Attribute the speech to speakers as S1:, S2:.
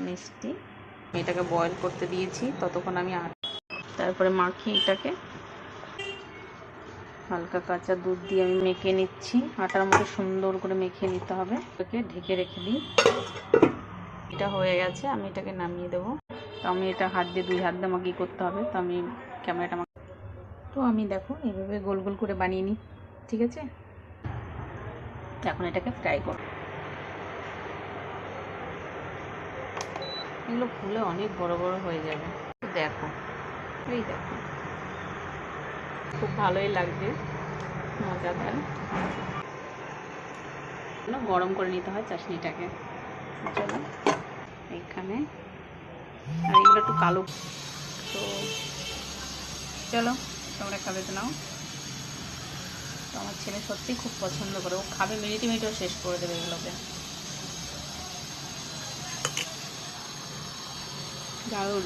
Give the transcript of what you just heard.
S1: মিষ্টি। এটাকে বয়েল করতে দিয়েছি, ততক্ষণ আমি তারপরে মাখিয়ে এটাকে হালকা কাঁচা দুধ দিয়ে আমি মেখে নিচ্ছি। আটার মতো সুন্দর করে মেখে নিতে হবে। এটাকে ঢেকে রেখে দিই। এটা হয়ে গেছে, আমি এটাকে নামিয়ে দেবো। তো আমি এটা হাত দিয়ে 2 হাত দিয়ে আমাকে করতে হবে। তো আমি ক্যামেরাটা তো আমি দেখো এইভাবে গোল গোল করে বানিয়ে নিই, ঠিক আছে। এখন এটাকে ফ্রাই করব। এগুলো ফুলে অনেক বড় বড় হয়ে যাবে। দেখো, এই দেখো, খুব ভালোই লাগবে, মজাদার। গরম করে নিতে হয় চাশনিটাকে। চলো এইখানে, আর এগুলো একটু কালো। তো চলো তোমরা খাবে তো নাও। তো আমার ছেলে সত্যিই খুব পছন্দ করে, ও খাবে, মিনিটে মিনিটেও শেষ করে দেবে এগুলোকে। দারুণ।